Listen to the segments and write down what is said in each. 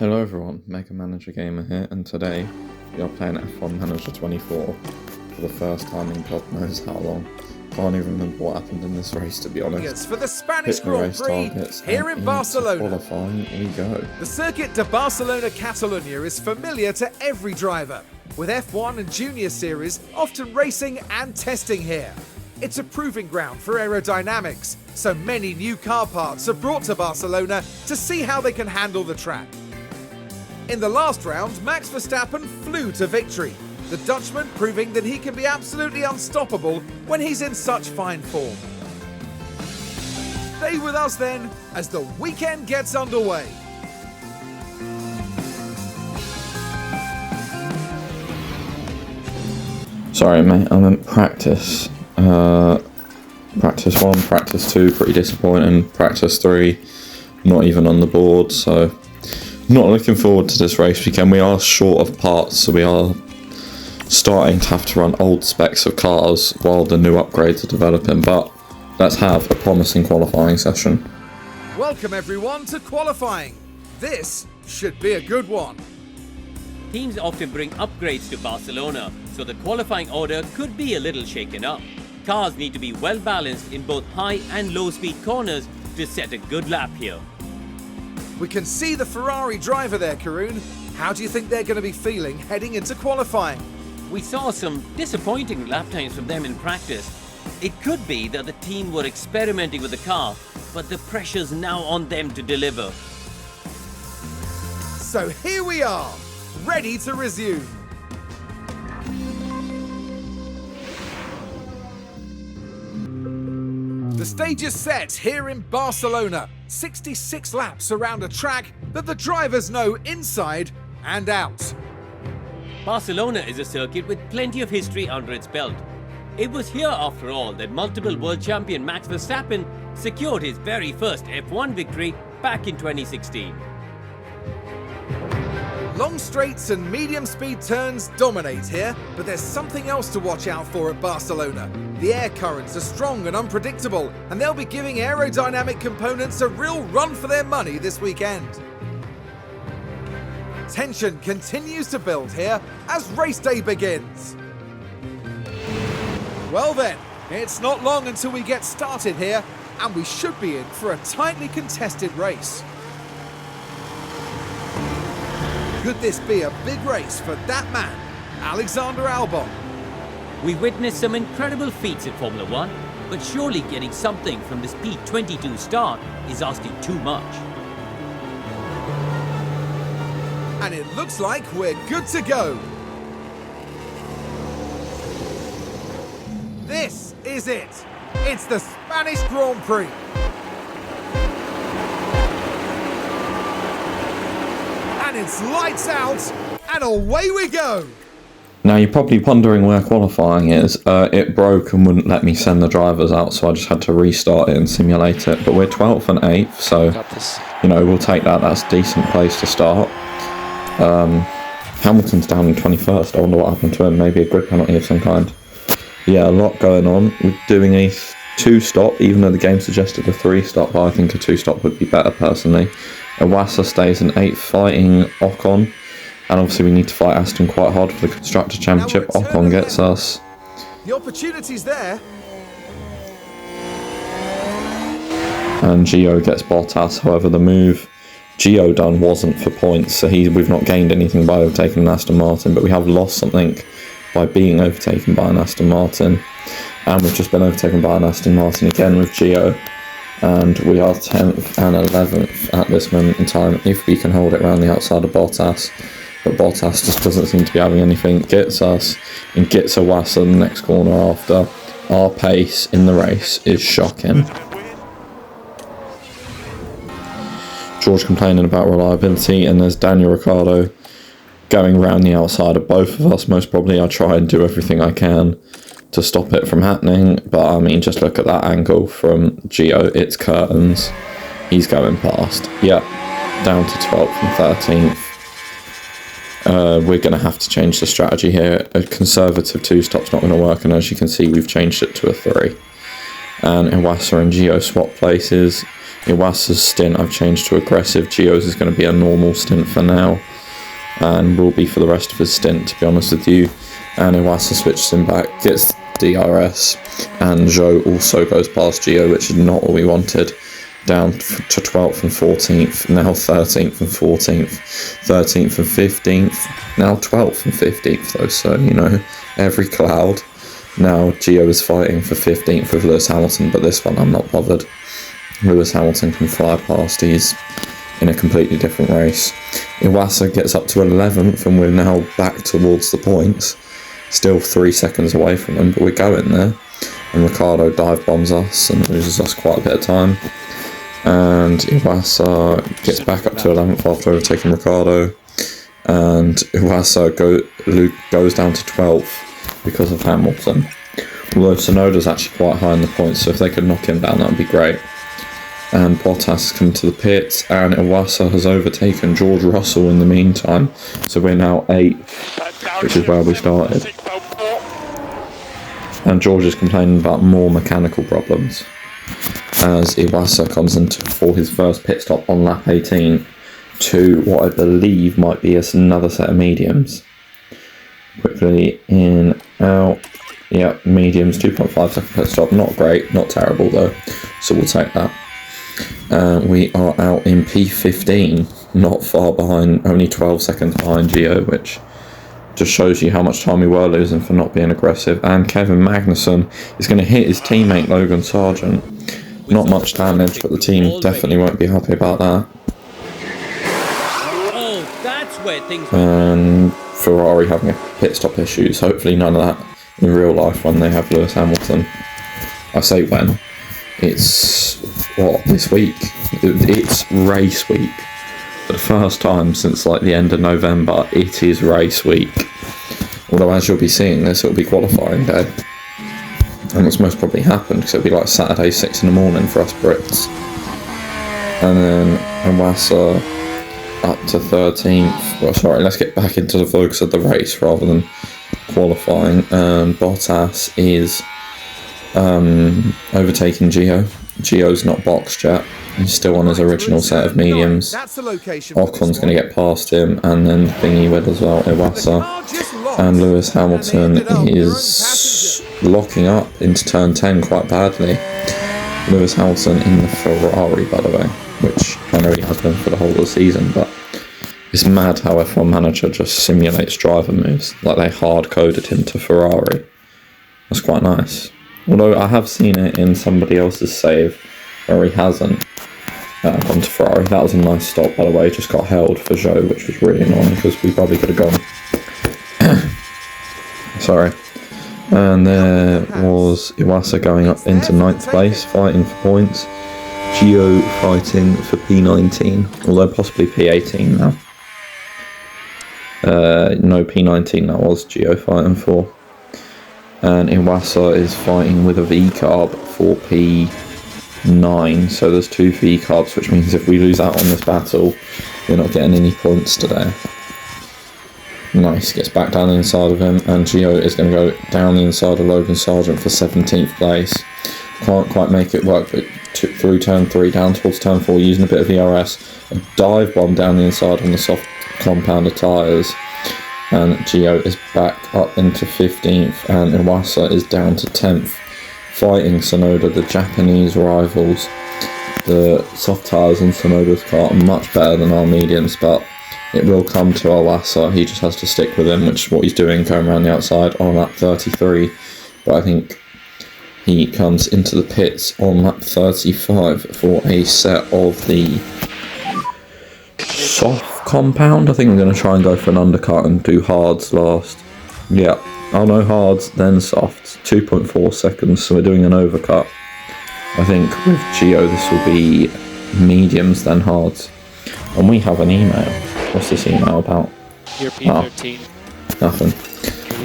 Hello everyone, Mega Manager Gamer here, and today we are playing F1 Manager 24 for the first time in God knows how long. Can't even remember what happened in this race, to be honest. It's for the Spanish Hit the Grand race Prix targets here in Barcelona. Qualifying we go. The Circuit de Barcelona Catalunya is familiar to every driver, with F1 and Junior Series often racing and testing here. It's a proving ground for aerodynamics, so many new car parts are brought to Barcelona to see how they can handle the track. In the last round, Max Verstappen flew to victory, the Dutchman proving that he can be absolutely unstoppable when he's in such fine form. Stay with us then as the weekend gets underway. Sorry mate, I'm in practice. Practice 1, practice 2, pretty disappointing. Practice 3, not even on the board, so not looking forward to this race weekend. We are short of parts, so we are starting to have to run old specs of cars while the new upgrades are developing, but let's have a promising qualifying session. Welcome everyone to qualifying. This should be a good one. Teams often bring upgrades to Barcelona, so the qualifying order could be a little shaken up. Cars need to be well balanced in both high and low speed corners to set a good lap here. We can see the Ferrari driver there, Karun. How do you think they're going to be feeling heading into qualifying? We saw some disappointing lap times from them in practice. It could be that the team were experimenting with the car, but the pressure's now on them to deliver. So here we are, ready to resume. The stage is set here in Barcelona. 66 laps around a track that the drivers know inside and out. Barcelona is a circuit with plenty of history under its belt. It was here, after all, that multiple world champion Max Verstappen secured his very first F1 victory back in 2016. Long straights and medium speed turns dominate here, but there's something else to watch out for at Barcelona. The air currents are strong and unpredictable, and they'll be giving aerodynamic components a real run for their money this weekend. Tension continues to build here as race day begins. Well then, it's not long until we get started here, and we should be in for a tightly contested race. Could this be a big race for that man, Alexander Albon? We witnessed some incredible feats in Formula 1, but surely getting something from this P22 start is asking too much. And it looks like we're good to go. This is it. It's the Spanish Grand Prix. And it's lights out, and away we go. Now you're probably wondering where qualifying is. It broke and wouldn't let me send the drivers out, so I just had to restart it and simulate it. But we're 12th and 8th, so you know, we'll take that. That's a decent place to start. Hamilton's down in 21st. I wonder what happened to him. Maybe a grid penalty of some kind. Yeah, a lot going on. We're doing a 2-stop, even though the game suggested a 3-stop, but I think a 2-stop would be better personally. Iwasa stays in 8th, fighting Ocon. And obviously we need to fight Aston quite hard for the Constructor Championship. Ocon gets us. The opportunity's there. And Gio gets Bottas. However, the move Gio done wasn't for points, so we've not gained anything by overtaking an Aston Martin, but we have lost something by being overtaken by an Aston Martin. And we've just been overtaken by an Aston Martin again with Gio. And we are 10th and 11th at this moment in time, if we can hold it around the outside of Bottas. But Bottas just doesn't seem to be having anything. Gets us and gets Iwasa the next corner after. Our pace in the race is shocking. George complaining about reliability, and there's Daniel Ricciardo going around the outside of both of us. Most probably I try and do everything I can to stop it from happening, but I mean, just look at that angle from Gio. It's curtains. He's going past. Yep, down to 12th and 13th. We're going to have to change the strategy here. A conservative 2-stop's not going to work, and as you can see, we've changed it to a 3. And Iwasa and Gio swap places. Iwasa's stint I've changed to aggressive. Gio's is going to be a normal stint for now, and will be for the rest of his stint, to be honest with you. And Iwasa switches him back, gets DRS, and Zhou also goes past Gio, which is not what we wanted. Down to 12th and 14th, now 13th and 14th, 13th and 15th, now 12th and 15th though, so, you know, every cloud. Now Gio is fighting for 15th with Lewis Hamilton, but this one I'm not bothered. Lewis Hamilton can fly past, he's in a completely different race. Iwasa gets up to 11th and we're now back towards the points. Still 3 seconds away from them, but we're going there. And Ricciardo dive bombs us and loses us quite a bit of time. And Iwasa gets back up to 11th after overtaking Ricciardo. And Iwasa goes down to 12th because of Hamilton. Although Tsunoda's actually quite high in the points, so if they could knock him down, that would be great. And Bottas has come to the pits, and Iwasa has overtaken George Russell in the meantime. So we're now 8th, which is where we started. And George is complaining about more mechanical problems, as Iwasa comes in for his first pit stop on lap 18 to what I believe might be another set of mediums. Quickly in, out, yep, mediums, 2.5 second pit stop, not great, not terrible though, so we'll take that. We are out in P15, not far behind, only 12 seconds behind Gio, which just shows you how much time we were losing for not being aggressive. And Kevin Magnussen is going to hit his teammate Logan Sargent. Not much damage, but the team definitely won't be happy about that. Oh, that's where things. And Ferrari having a pit stop issues. Hopefully none of that in real life when they have Lewis Hamilton. I say when. It's, what, this week? It's race week. For the first time since like the end of November, it is race week. Although as you'll be seeing this, it'll be qualifying day. And it's most probably happened, because it'll be like Saturday 6 in the morning for us Brits. And then Iwasa up to 13th. Well, sorry, let's get back into the focus of the race rather than qualifying. Bottas is overtaking Gio. Gio's not boxed yet. He's still on his original set of mediums. Ocon's going to get past him, and then Thingy with as well, Iwasa. And Lewis Hamilton is locking up into turn 10 quite badly. Lewis Hamilton in the Ferrari, by the way, which I know he has been for the whole of the season, but it's mad how F1 Manager just simulates driver moves, like they hard-coded him to Ferrari. That's quite nice. Although I have seen it in somebody else's save where he hasn't gone to Ferrari. That was a nice stop, by the way. Just got held for Zhou, which was really annoying because we probably could have gone. Sorry. And there was Iwasa going up into 9th place, fighting for points. Gio fighting for P19, although possibly P18 now. No, P19 that was Gio fighting for. And Iwasa is fighting with a V-carb for P9, so there's 2 V-carbs, which means if we lose out on this battle, we're not getting any points today. Nice, gets back down the inside of him, and Gio is going to go down the inside of Logan Sargent for 17th place. Can't quite make it work, but through turn 3, down towards turn 4, using a bit of ERS, a dive bomb down the inside on the soft compounder tyres. And Gio is back up into 15th, and Iwasa is down to 10th, fighting Tsunoda, the Japanese rivals. The soft tyres on Tsunoda's car are much better than our mediums, but it will come to Iwasa. He just has to stick with him, which is what he's doing, going around the outside on lap 33. But I think he comes into the pits on lap 35 for a set of the soft compound. I think I'm going to try and go for an undercut and do hards last. Yeah, oh no, hards, then softs. 2.4 seconds, so we're doing an overcut. I think with Gio this will be mediums, then hards. And we have an email. What's this email about? Your P13.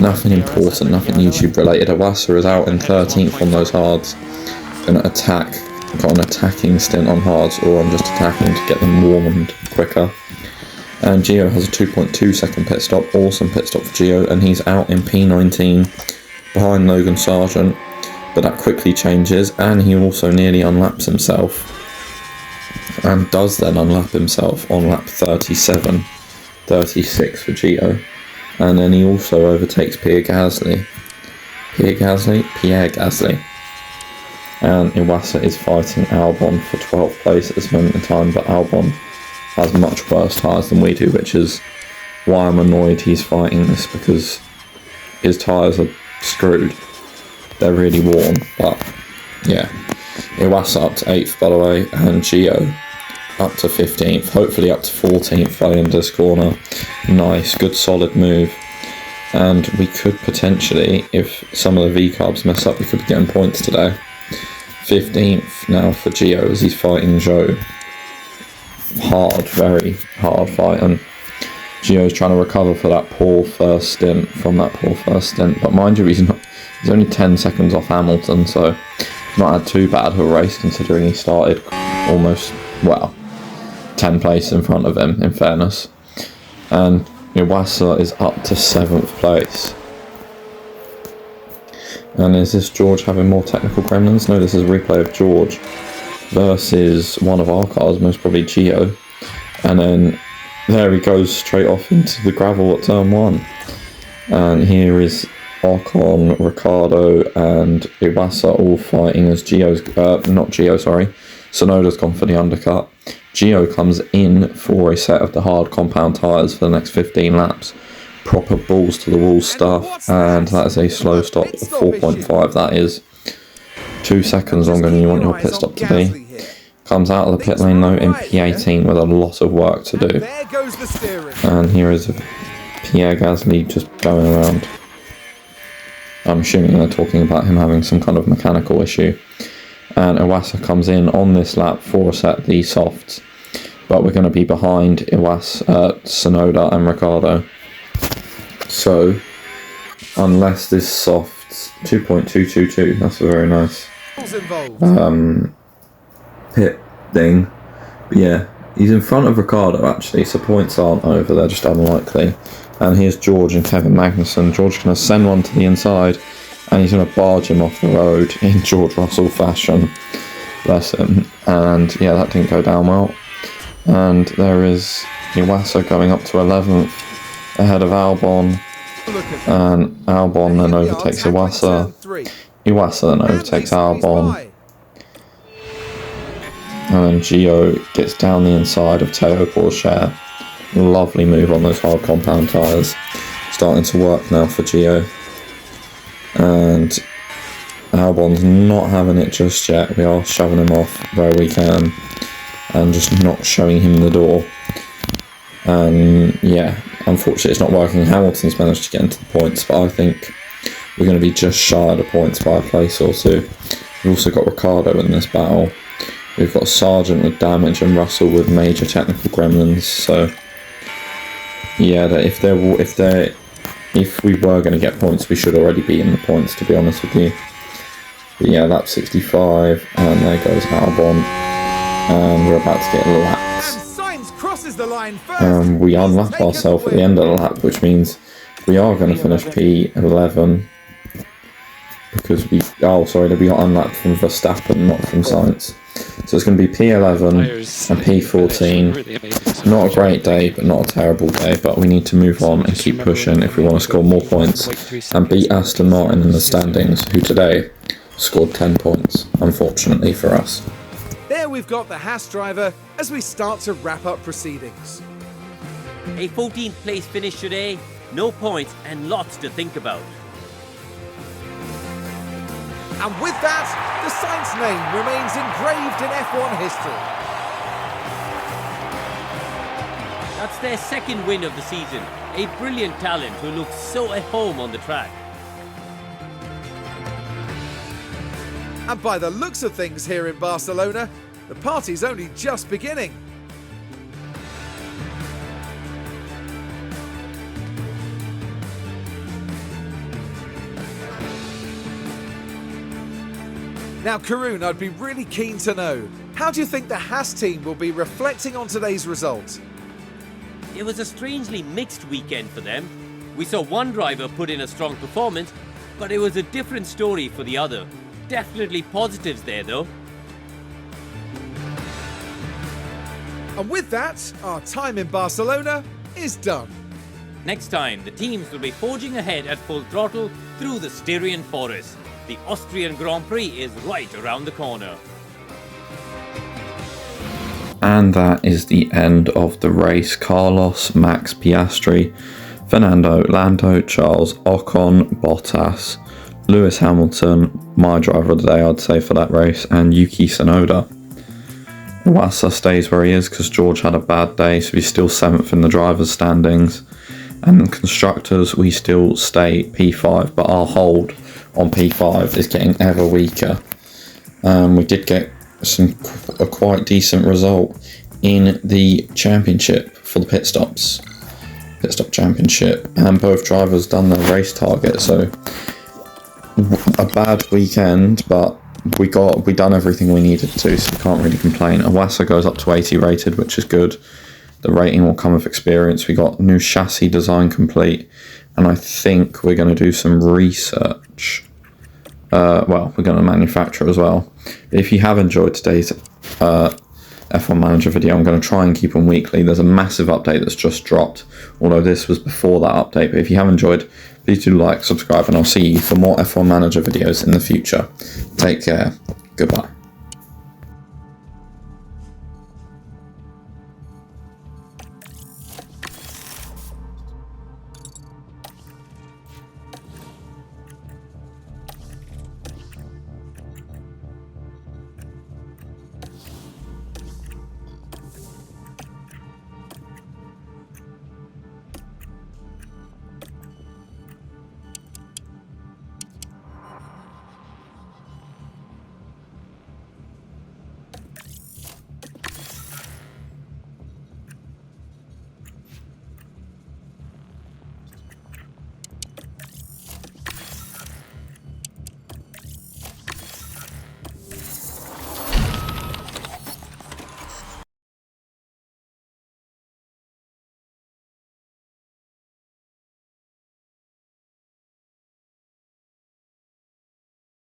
Nothing important, nothing YouTube related. Iwasa is out in 13th on those hards. Gonna attack. Got an attacking stint on hards, or I'm just attacking to get them warmed quicker. And Gio has a 2.2 second pit stop. Awesome pit stop for Gio, and he's out in P19 behind Logan Sargent. But that quickly changes, and he also nearly unlaps himself. and does then unlap himself on lap 37, 36 for Gio. And then he also overtakes Pierre Gasly. Pierre Gasly. And Iwasa is fighting Albon for 12th place at this moment in time, but Albon has much worse tyres than we do, which is why I'm annoyed he's fighting this, because his tyres are screwed. They're really worn, but yeah. Iwasa up to 8th, by the way, and Gio up to 15th, hopefully up to 14th by the end of this corner. Nice, good solid move. And we could potentially, if some of the V-carbs mess up, we could be getting points today. 15th now for Gio as he's fighting Zhou. Hard, very hard fight, and Gio's trying to recover for that poor first stint, but mind you, he's only 10 seconds off Hamilton, so he's not had too bad of a race considering he started almost, 10 places in front of him, in fairness. And Iwasa is up to 7th place. And is this George having more technical gremlins? No, this is a replay of George versus one of our cars, most probably Gio. And then there he goes straight off into the gravel at turn 1. And here is Ocon, Ricciardo and Iwasa all fighting as Tsunoda's gone for the undercut. Gio comes in for a set of the hard compound tyres for the next 15 laps. Proper balls to the wall stuff, and that is a slow stop of 4.5. That is 2 seconds longer than you want your pit stop to be. Comes out of the pit lane though in P18 with a lot of work to do. And here is Pierre Gasly just going around. I'm assuming they're talking about him having some kind of mechanical issue. And Iwasa comes in on this lap for a set of the softs, but we're going to be behind Tsunoda and Ricciardo. So, unless this soft's 2.222, that's a very nice pit thing. But yeah, he's in front of Ricciardo actually, so points aren't over, they're just unlikely. And here's George and Kevin Magnussen. George's going to send one to the inside, and he's going to barge him off the road in George Russell fashion. Bless him. And yeah, that didn't go down well. And there is Iwasa going up to 11th ahead of Albon. And Albon then overtakes Iwasa. Iwasa then overtakes Albon. And then Gio gets down the inside of Théo Pourchaire. Lovely move on those hard compound tyres. Starting to work now for Gio. And Albon's not having it just yet. We are shoving him off where we can and just not showing him the door. And yeah, unfortunately it's not working. Hamilton's managed to get into the points, but I think we're going to be just shy of the points by a place or two. We've also got Ricciardo in this battle. We've got Sargent with damage and Russell with major technical gremlins. So yeah, if we were going to get points, we should already be in the points, to be honest with you. But yeah, lap 65, and there goes Albon, and we're about to get lapped. We unlap ourselves at the end of the lap, which means we are going to finish P11, because we got unlapped from Verstappen, not from Sainz. So it's going to be P11 and P14. Not a great day, but not a terrible day. But we need to move on and keep pushing if we want to score more points and beat Aston Martin in the standings, who today scored 10 points, unfortunately for us. There we've got the Haas driver as we start to wrap up proceedings. A 14th place finish today, no points and lots to think about. And with that, the Sainz name remains engraved in F1 history. That's their second win of the season. A brilliant talent who looks so at home on the track. And by the looks of things here in Barcelona, the party's only just beginning. Now, Karun, I'd be really keen to know, how do you think the Haas team will be reflecting on today's result? It was a strangely mixed weekend for them. We saw one driver put in a strong performance, but it was a different story for the other. Definitely positives there though. And with that, our time in Barcelona is done. Next time, the teams will be forging ahead at full throttle through the Styrian forest. The Austrian Grand Prix is right around the corner. And that is the end of the race. Carlos, Max Piastri, Fernando, Lando, Charles, Ocon, Bottas, Lewis Hamilton, my driver of the day I'd say for that race, and Yuki Tsunoda. Iwasa stays where he is because George had a bad day, so he's still 7th in the drivers' standings. And constructors, we still stay P5, but our hold on P5 is getting ever weaker. We did get a quite decent result in the championship for the pit stop championship, and both drivers done their race target. So a bad weekend, but we done everything we needed to, so we can't really complain. Iwasa goes up to 80 rated, which is good. The rating will come with experience. We got new chassis design complete, and I think we're going to do some research. Well, we're going to manufacture as well. If you have enjoyed today's F1 Manager video, I'm going to try and keep them weekly. There's a massive update that's just dropped, although this was before that update. But if you have enjoyed, please do like, subscribe, and I'll see you for more F1 Manager videos in the future. Take care. Goodbye.